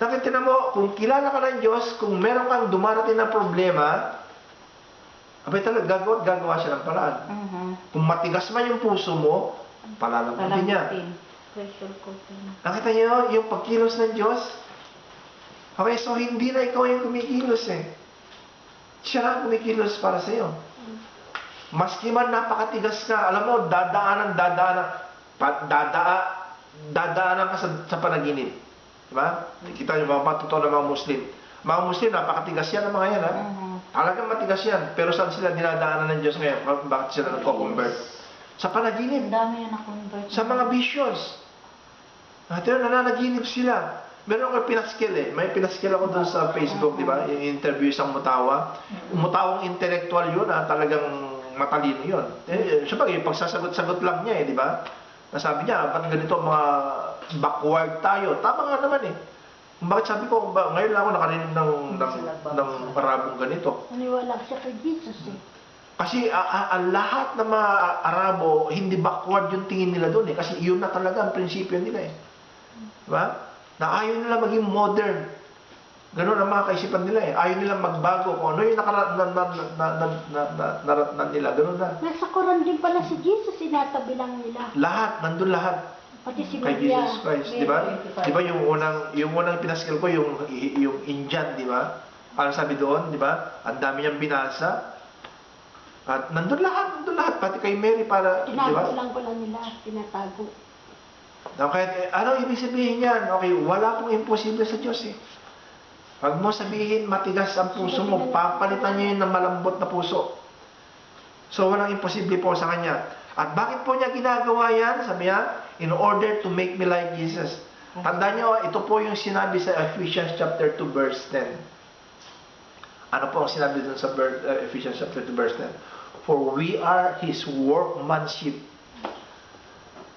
[SPEAKER 1] Nakita mo, kung kilala ka ng Diyos, kung meron kang dumarating na problema, abay talaga, gagawa siya ng paraan. Kung matigas man yung puso mo, palalambutin niya.
[SPEAKER 2] pressure cooking.
[SPEAKER 1] Nakita niyo yung pagkilos ng Diyos? Okay, so hindi na ikaw yung kumikilos eh. Siya ang kumikilos para sa iyo. Maski man napakatigas ka, alam mo, dadaanan ka sa panaginip. Diba? Kita niyo mga totoo ng mga Muslim. Mga Muslim, napakatigas yan ang mga yan, ha? Talagang matigas yan. Pero saan sila dinadaanan ng Diyos ngayon? Bakit sila nagko-convert? Sa panaginip.
[SPEAKER 3] Ang dami yan na-convert.
[SPEAKER 1] Sa mga visions. Pero nananaginip sila. Meron ako pinaskill eh. May pinaskill ako doon sa Facebook, di ba? Interview isang mutawa. Mutawang intellectual yun, ha? Talagang matalino yun. Siyempre, pagsasagot-sagot lang niya eh, di ba? Nasabi niya, ba't ganito mga backward tayo? Tama nga naman eh. Bakit sabi ko, ngayon lang ako nakarinig ng Arabong ganito.
[SPEAKER 2] Naniwala siya kay Jesus eh.
[SPEAKER 1] Kasi ang lahat ng mga Arabo, hindi backward yung tingin nila doon eh. Kasi yun na talaga ang prinsipyo nila eh. Diba? Na ayaw nila maging modern. Ganun ang mga kaisipan nila eh. Ayaw nila magbago. Kung ano yung naratnan nila, ganun na.
[SPEAKER 2] Nasa Quran din pala si Jesus, sinatabi lang nila.
[SPEAKER 1] Lahat, nandun lahat.
[SPEAKER 2] Pati si
[SPEAKER 1] Kay
[SPEAKER 2] Maria.
[SPEAKER 1] Jesus Christ, di ba? Di ba yung unang pinaskil ko, yung Indian, di ba? Ano sabi doon, di ba? Ang dami niyang binasa. At nandun lahat, pati kay Mary para, di ba?
[SPEAKER 2] Tinago lang pala nila, tinatago.
[SPEAKER 1] Okay, ano ibig sabihin yan? Okay, wala pong imposible sa Diyos eh. Pag mo sabihin, matigas ang puso mo, papalitan niyo yun ng malambot na puso. So, walang imposible po sa Kanya. At bakit po niya ginagawa yan? Sabi niya, in order to make me like Jesus. Tandaan niyo, ito po yung sinabi sa Ephesians chapter 2 verse 10. Ano po ang sinabi dun sa Ephesians chapter 2 verse 10? For we are His workmanship.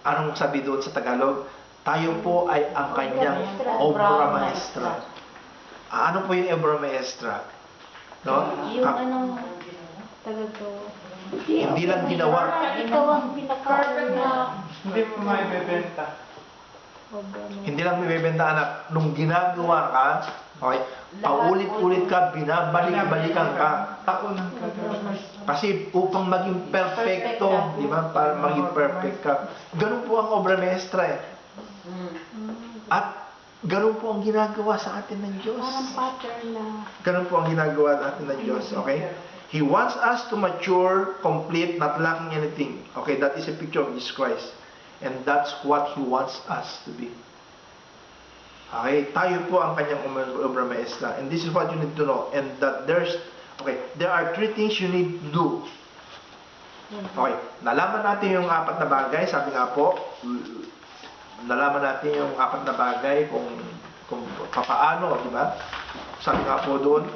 [SPEAKER 1] Anong sabi doon sa Tagalog? Tayo po ay ang Kanyang obra maestra. Ano po yung obra maestra? No?
[SPEAKER 2] Yung anong tagal to?
[SPEAKER 1] Hindi lang ginawa.
[SPEAKER 2] Ikaw ang pinaka-perfect na
[SPEAKER 4] Hindi mo maibebenta.
[SPEAKER 1] Hindi lang may bibenta anak. Nung ginagawa ka, okay, paulit-ulit ka, binabalik-balikan ka.
[SPEAKER 4] Ako ng kagawas.
[SPEAKER 1] Kasi upang maging perfecto, di ba? Para maging perfect ka. Ganun po ang obra maestra eh. At ganun po ang ginagawa sa atin ng Diyos.
[SPEAKER 2] parang pattern na
[SPEAKER 1] Ganun po ang ginagawa sa atin ng Diyos, okay? He wants us to mature, complete, not lacking anything. Okay, that is a picture of Jesus Christ. And that's what He wants us to be. Okay, tayo po ang kanyang obra maestra. And this is what you need to know. And that there are three things you need to do. Okay, nalaman natin yung apat na bagay. Sabi nga po, nalaman natin yung apat na bagay kung papaano, di ba? Sabi nga po doon,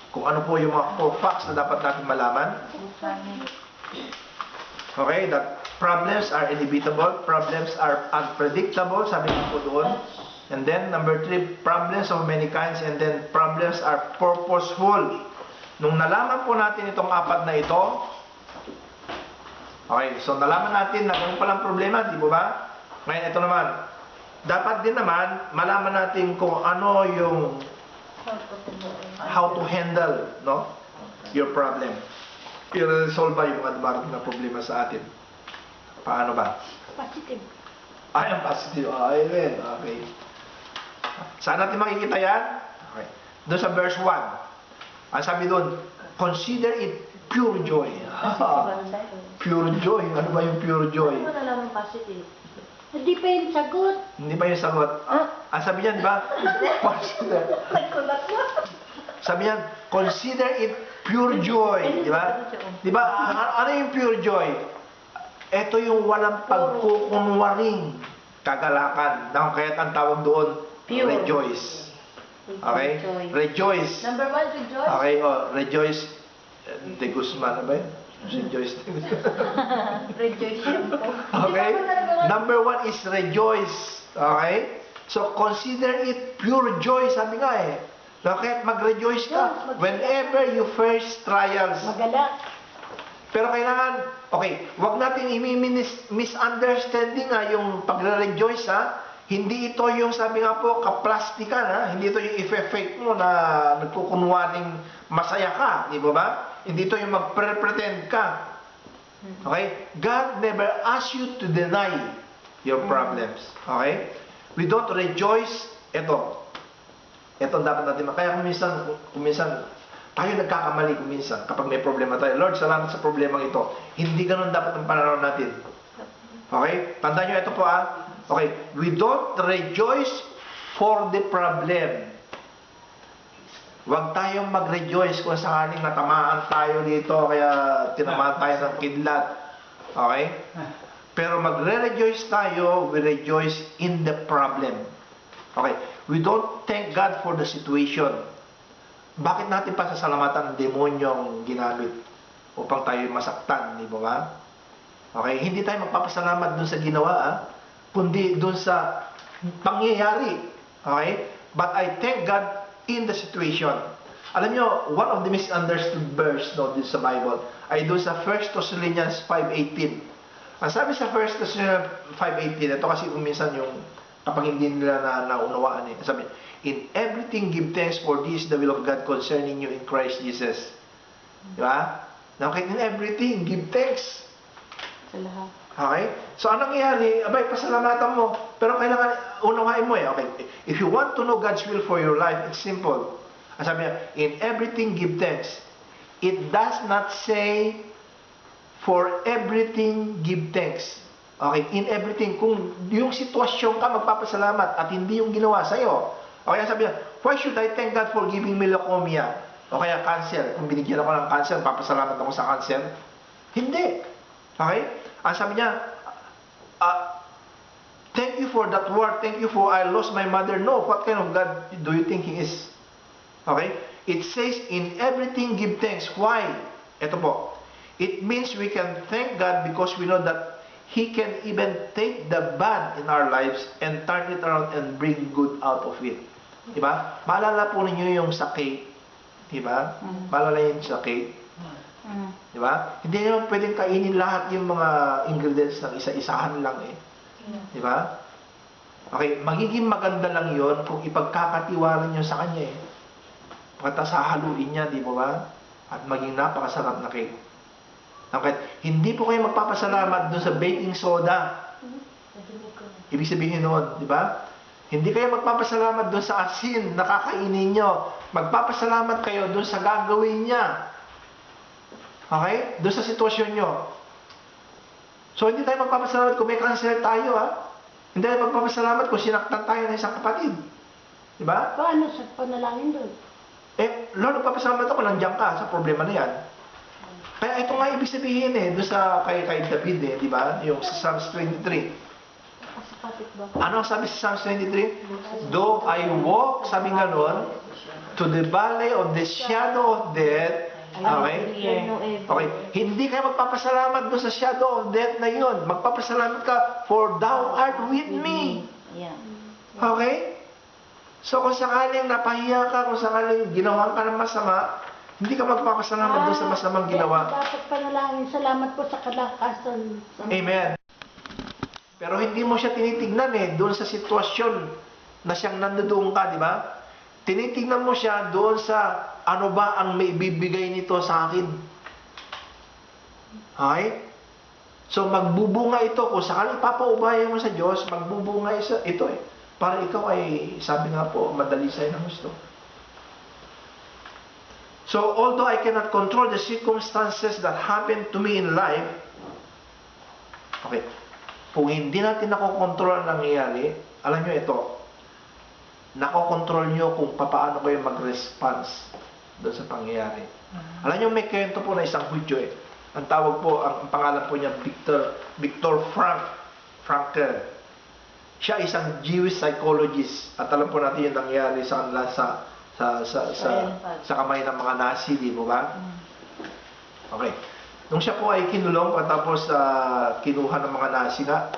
[SPEAKER 1] kung ano po yung mga core facts na dapat natin malaman. Okay, that problems are inevitable, problems are unpredictable, sabi nga po doon. And then, number 3, problems of many kinds, and then problems are purposeful. Nung nalaman po natin itong apat na ito, okay, so nalaman natin na ganun palang problema, di ba? Ngayon, ito naman, dapat din naman, malaman natin kung ano yung how to handle, no, your problem. I-resolve ba yung mga dumarating na problema sa atin? Paano ba?
[SPEAKER 2] positive.
[SPEAKER 1] Ay, ang positive. Amen. Okay. Saan natin makikita yan? Okay. Doon sa verse 1. Ang sabi doon, consider it pure joy. Pure joy. Ano ba yung pure joy?
[SPEAKER 3] Ano mo nalaman positive?
[SPEAKER 2] Hindi pa yung sagot.
[SPEAKER 1] Hindi pa yung sagot. Ang sabi niyan, ba? Consider.
[SPEAKER 3] Nagkulat na.
[SPEAKER 1] Sabi niyan, consider it pure joy. Di ba? Di ba? Ano yung pure joy? Ito yung walang pagkukunwaring kagalakan. Kaya't ang tawag doon,
[SPEAKER 2] Pure.
[SPEAKER 1] rejoice. Okay? Rejoice.
[SPEAKER 3] Number 1, rejoice.
[SPEAKER 1] Okay, rejoice. De Guzman, ano ba yun? Si Joyce de Guzman.
[SPEAKER 3] Rejoice yun po.
[SPEAKER 1] Okay? Number 1 is rejoice. Okay? So, consider it pure joy, sabi nga eh. Bakit? Mag-rejoice ka whenever you face trials.
[SPEAKER 2] Magalak.
[SPEAKER 1] Pero kailangan, okay, wag natin misunderstanding yung pagre-rejoice ha. Hindi ito yung sabi nga po, kaplastikan ha. Hindi ito yung i-fake mo na nagkukunwaring masaya ka. Di ba ba? Hindi ito yung mag-pretend ka. Okay? God never asks you to deny your problems. Okay? We don't rejoice. Ito dapat natin. Kaya kung minsan tayo nagkakamali minsan kapag may problema tayo. Lord, salamat sa problemang ito. Hindi ganun dapat ang pananaw natin. Okay? Tandaan nyo ito po Okay, we don't rejoice for the problem. Huwag tayong mag-rejoice kung sakaling natamaan tayo dito, kaya tinamaan tayo ng kidlat. Okay? Pero magre-rejoice tayo, we rejoice in the problem. Okay? We don't thank God for the situation. Bakit natin pasasalamatan ang demonyong ginamit upang tayo masaktan, di ba ba? Okay? Hindi tayo magpapasalamat dun sa ginawa, kundi dun sa pangyayari. Okay? But I thank God in the situation. Alam nyo, one of the misunderstood verse din sa Bible ay dun sa 1 Thessalonians 5:18. Ang sabi sa 1 Thessalonians 5:18, ito kasi minsan yung kapag hindi nila naunawaan sabi, in everything give thanks, for this is the will of God concerning you in Christ Jesus. Di ba? Now, in everything, give thanks.
[SPEAKER 2] Sa lahat.
[SPEAKER 1] Okay? So, anong nangyayari? Abay, pasalamatan mo. Pero kailangan unawain mo Okay? If you want to know God's will for your life, it's simple. Ang sabi niya, in everything give thanks. It does not say, for everything give thanks. Okay? In everything. Kung yung sitwasyon ka magpapasalamat at hindi yung ginawa sa'yo. Okay? Sabi niya, why should I thank God for giving me leukemia? O kaya cancer. Kung binigyan ako ng cancer, papasalamat ako sa cancer? Hindi. Okay? Ang sabi niya, thank you for that war, thank you for I lost my mother. No, what kind of God do you think He is? Okay? It says, in everything give thanks. Why? Ito po. It means we can thank God because we know that He can even take the bad in our lives and turn it around and bring good out of it. Diba? Maalala po ninyo yung sakit. Diba? Maalala yung sakit. Diba? Hindi naman pwedeng kainin lahat yung mga ingredients ng isa-isahan lang Diba? Okay, magiging maganda lang yon kung ipagkakatiwalaan nyo sa Kanya Pagkatapos hahaluin niya, di ba ba? At maging napakasarap na cake. Okay, hindi po kayo magpapasalamat doon sa baking soda. Ibig sabihin noon, di ba? Hindi kayo magpapasalamat doon sa asin na kakainin nyo. Magpapasalamat kayo doon sa gagawin niya. Okay? Doon sa sitwasyon nyo. So, hindi tayo magpapasalamat kung may cancer tayo, Hindi tayo magpapasalamat kung sinaktan tayo ng isang kapatid. Diba?
[SPEAKER 2] Paano sa panalangin doon?
[SPEAKER 1] Lord, magpapasalamat ako, nandiyan ka sa problema na yan. Kaya ito nga ibig sabihin doon sa kay David diba? Yung sa Psalms 23. Ano sabi sa Psalms 23? Though I walk, sabi nga nun, to the valley of the shadow of death. Okay? Hindi kayo magpapasalamat doon sa shadow of death na yun. Magpapasalamat ka, for thou art with me. Okay? So, kung sakaling napahiya ka, kung sakaling ginawa ka ng masama, hindi ka magpapasalamat doon sa masamang ginawa.
[SPEAKER 2] Dapat panalangin, salamat po sa kalakasan.
[SPEAKER 1] Amen. Pero hindi mo siya tinitignan doon sa sitwasyon na siyang nandoon ka, di ba? Tinitignan mo siya doon sa ano ba ang may bibigay nito sa akin. Okay? So, magbubunga ito. Kung sakaling papaubaya mo sa Diyos, magbubunga ito Para ikaw ay, sabi nga po, madali sa'yo ng gusto. So, although I cannot control the circumstances that happen to me in life, okay, Kung hindi natin nakokontrol ang nangyayari, alam nyo ito, nakokontrol nyo kung paano kayo mag-response doon sa pangyayari. Alam nyo, may kwento po na isang Hudyo eh. Ang tawag po, ang pangalan po niya, Viktor Frankl. Siya isang Jewish psychologist at alam po natin yung nangyari sa kanila sa kamay ng mga Nazi, di ba ba? Okay. Nung siya po ay kinulong patapos kinuha ng mga Nazi na,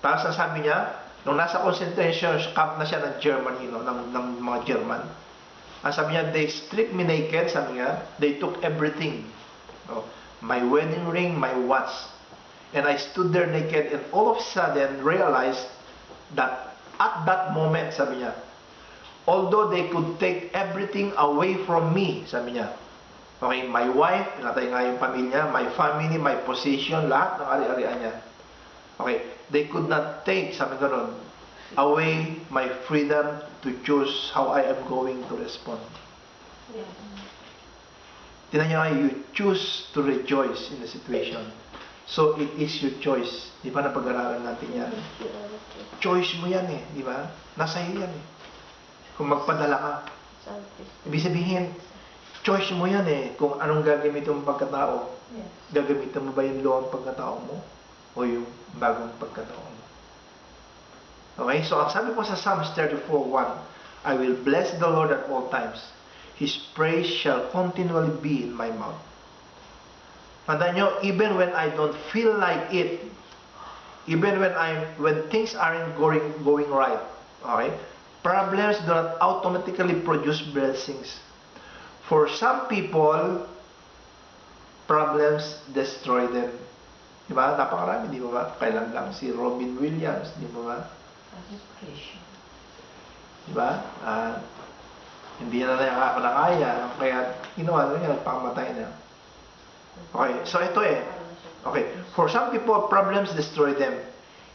[SPEAKER 1] tapos ang sabi niya, nung nasa concentration camp na siya ng Germany, no, ng mga German, ang sabi niya, they stripped me naked, sabi niya, they took everything. No? My wedding ring, my watch. And I stood there naked and all of a sudden realized that at that moment, sabi niya, although they could take everything away from me, sabi niya, okay, my wife, pinatay nga yung pamilya, my family, my possession, lahat ng ari-arian niya. Okay, they could not take, sabi gano'n, away my freedom to choose how I am going to respond. Tingnan niyo, you choose to rejoice in the situation. So, it is your choice. Di ba, napag-aralan natin yan? Choice mo yan eh, di ba? Nasa iyo yan eh. Kung magpadala ka. Ibig sabihin, choice mo yan eh, kung anong gagamitin mo pagkatao. Gagamitin mo ba yung luwang pagkatao mo? O yung bagong pagkatao mo? Okay, so ang sabi po sa Psalms 34:1, I will bless the Lord at all times. His praise shall continually be in my mouth. Tandaan nyo, even when I don't feel like it, even when things aren't going right, okay, problems do not automatically produce blessings. For some people, problems destroy them. Diba? Napakarami, di ba ba? Kailan lang si Robin Williams, di ba ba? Diba? Hindi na ako nakaya, kaya ginawa na niya, nagpakamatay na. Okay, so ito eh. Okay, for some people, problems destroy them.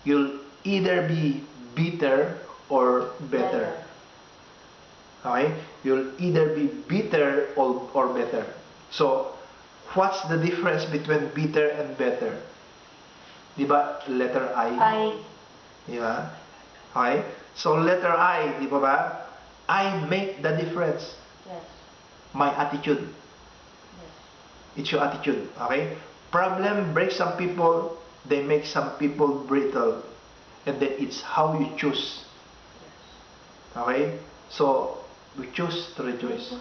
[SPEAKER 1] You'll either be bitter or better. Okay? You'll either be bitter or better. So, what's the difference between bitter and better? Diba? Letter I. Diba? Okay? So, letter I, di ba ba? I make the difference.
[SPEAKER 2] Yes.
[SPEAKER 1] My attitude.
[SPEAKER 2] Yes.
[SPEAKER 1] It's your attitude. Okay? Problem breaks some people, they make some people brittle. And then it's how you choose. Okay? So, we choose to rejoice.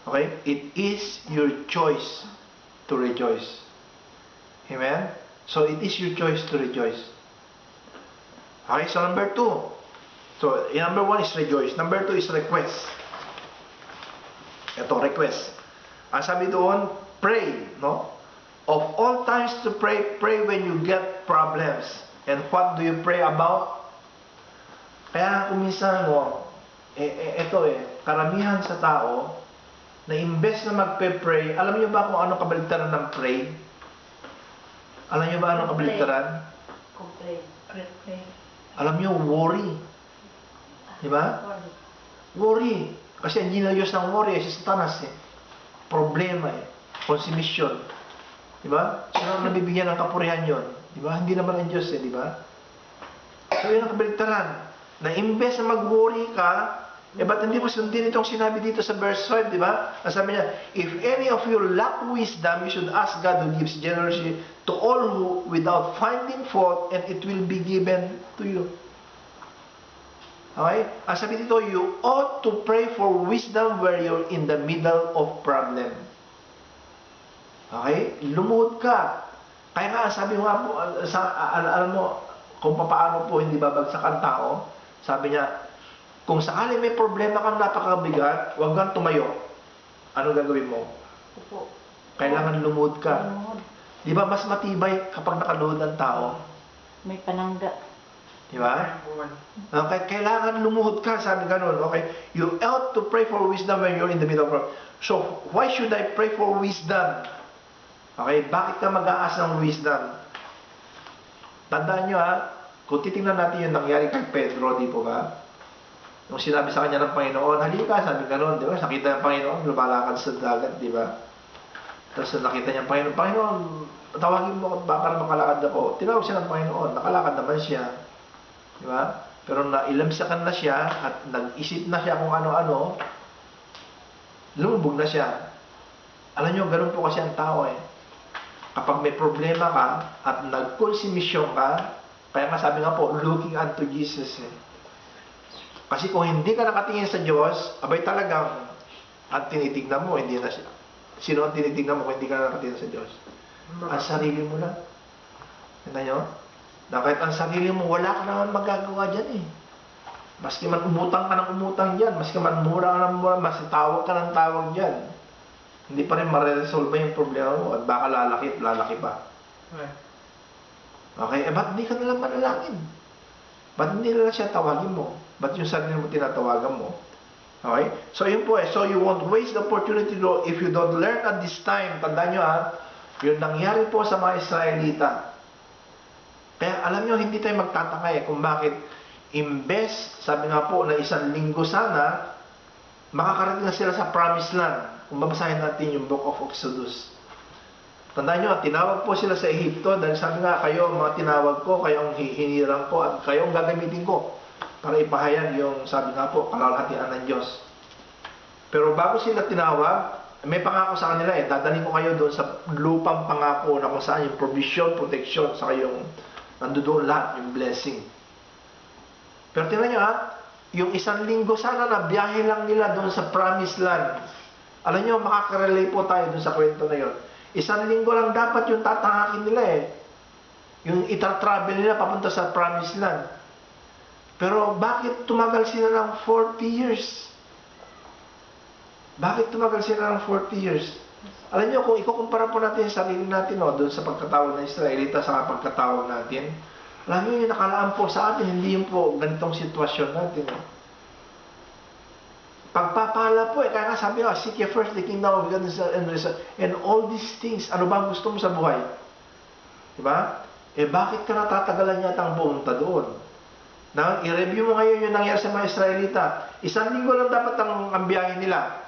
[SPEAKER 1] Okay? It is your choice to rejoice. Amen? So, it is your choice to rejoice. Okay, so number 2. So, number 1 is rejoice. Number 2 is request. Ito, request. Ang sabi doon, pray, no? Of all times to pray, pray when you get problems. And what do you pray about? Kaya kung minsan, no, karamihan sa tao, na imbes na magpe-pray, alam niyo ba kung ano kabaligtaran ng pray? Alam niyo ba anong kabaligtaran?
[SPEAKER 2] Complain.
[SPEAKER 1] Alam niyo, worry. Di ba? Worry. Kasi ang ginayos ng worry ay si Satanas eh. Problema eh. Consumption. Di ba? Sino ang nabibigyan ng kapurihan yon? Di ba? Hindi naman ang Diyos eh, di ba? So yun ang kabaligtaran. Na imbes na mag-worry ka, eh ba't hindi mo sundin itong sinabi dito sa verse 5, di ba? Ang sabi niya, if any of you lack wisdom, you should ask God who gives generously to all who without finding fault, and it will be given to you. Okay? Ang sabi dito, you ought to pray for wisdom where you're in the middle of problem. Okay? Lumuhod ka. Kaya nga, sabi nga po, alam mo, kung paano po hindi babagsak ang tao, sabi niya, kung sakali may problema kang napakabigat, huwag kang tumayo. Ano gagawin mo?
[SPEAKER 2] Upo.
[SPEAKER 1] Kailangan lumuhod ka. Di ba mas matibay kapag nakaluhod ang tao?
[SPEAKER 2] May panangga.
[SPEAKER 1] Di ba? Okay, kailangan lumuhod ka, sabi ganun. Okay, you ought to pray for wisdom when you're in the middle of problem. So, why should I pray for wisdom? Okay, bakit ka mag-aas ng wisdom? Tandaan nyo kung titingnan natin yung nangyari kay Pedro, di po ba? Nung sinabi sa kanya ng Panginoon, halika, sabi gano'n, di ba? Nakita ng Panginoon, lumalakad sa dagat, di ba? Tapos nakita niya ang Panginoon, Panginoon, tawagin mo ako para makalakad ako. Tinawag siya ng Panginoon, nakalakad naman siya. Di ba? Pero nailamsakan na siya at nag-isip na siya kung ano-ano, lumubog na siya. Alam niyo, ganun po kasi ang tao eh. Kapag may problema ka at nagkonsumisyon ka, kaya nga sabi nga po, looking unto Jesus eh. Kasi kung hindi ka nakatingin sa Diyos, abay talagang ang tinitignan mo, hindi na siya. Sino ang tinitignan mo kung hindi ka nakatingin sa Diyos? Ang sarili mo lang. Tignan nyo? Na kahit ang sarili mo, wala ka naman magagawa dyan eh. Maski man umutang ka ng umutang dyan, maski man mura ka ng mura, maski tawag ka ng tawag dyan, hindi pa rin mareresolve yung problema mo at baka lalaki at lalaki pa. Okay? Eh, ba't hindi ka nalang manalangin? Ba't hindi nalang siya tawagin mo? Ba't yung sarili mo tinatawagan mo? Okay? So, yun po eh. So, you won't waste the opportunity to, if you don't learn at this time, tandaan nyo yung nangyari po sa mga Israelita. Kaya alam nyo, hindi tayo magtataka eh kung bakit imbes, sabi nga po, na 1 linggo sana, makakarating na sila sa promised land. Kung babasahin natin yung Book of Exodus. Tandaan nyo, tinawag po sila sa Ehipto dahil sabi nga, kayo mga tinawag ko, kayo ang hinirang ko, at kayo ang gagamitin ko para ipahayag yung, sabi nga po, kalalhatian ng Diyos. Pero bago sila tinawag, may pangako sa kanila eh, dadalhin ko kayo doon sa lupang pangako na kung saan yung provision, protection, saka yung nandoon lahat, yung blessing. Pero tingnan nyo yung 1 linggo sana na biyahe lang nila doon sa promised land. Alam nyo, makaka-relate po tayo doon sa kwento na yon. 1 linggo lang dapat yung tatahakin nila eh. Yung itra-travel nila papunta sa promised land. Pero bakit tumagal sila ng 40 years? Bakit tumagal sila ng 40 years? Alam nyo, kung ikukumpara po natin sa sarili natin doon sa pagkatawag ng Israelita sa pagkatawag natin, alam nyo, yung nakalaan po sa atin, hindi yung po ganitong sitwasyon natin. Pagpapala po kaya nga sabi ko, seek ye first the kingdom of God and all these things. Ano ba ang gusto mo sa buhay? Diba? Eh bakit ka natatagalan yata ang pumunta doon? I-review mo ngayon yung nangyari sa mga Israelita. 1 linggo lang dapat ang biyahe nila.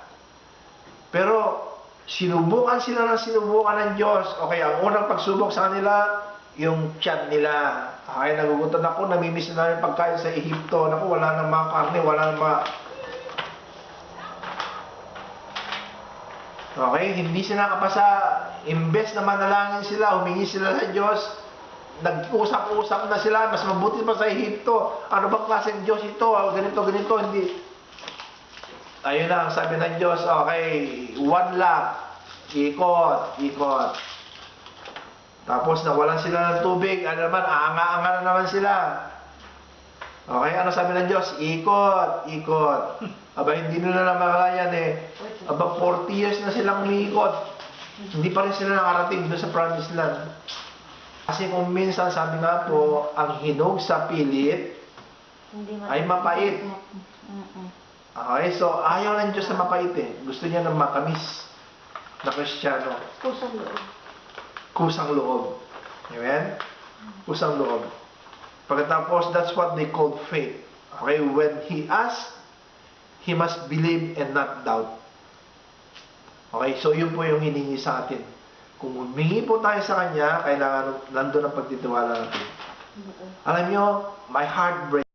[SPEAKER 1] Pero sinubukan sila ng sinubukan ng Diyos. Okay, ang unang pagsubok sa kanila, yung tiyan nila. Okay, nagugutom ako, namimiss na namin pagkain sa Ehipto. Naku, wala nang mga karne, wala nang mga... Okay, hindi sila nakapasa. Imbes na manalangin sila, humingi sila sa Diyos, nag-usap-usap na sila, mas mabuti pa sa Ehipto. Ano bang klaseng Diyos ito? Ganito, hindi. Ayun na, sabi ng Diyos, okay, 1 lap, ikot. Tapos nawalan sila ng tubig, ano naman, aanga-anga na naman sila. Okay, ano sabi ng Diyos? Ikot. Aba, hindi nila namalayan eh. Aba, 40 years na silang umiikot. Hindi pa rin sila nakarating doon sa promised land. Kasi kung minsan, sabi nga po, ang hinog sa pilit ay mapait. Okay, so ayaw ng Diyos na mapait eh. Gusto niya ng matamis na Kristiyano.
[SPEAKER 2] Kusang loob.
[SPEAKER 1] Kusang loob. Amen? Kusang loob. Pagkatapos, that's what they called faith. Okay, when he asks, he must believe and not doubt. Okay, so yun po yung hiningi sa atin. Kung humingi po tayo sa Kanya, kailangan nandun ang pagtitiwala natin. Alam nyo, my heart breaks.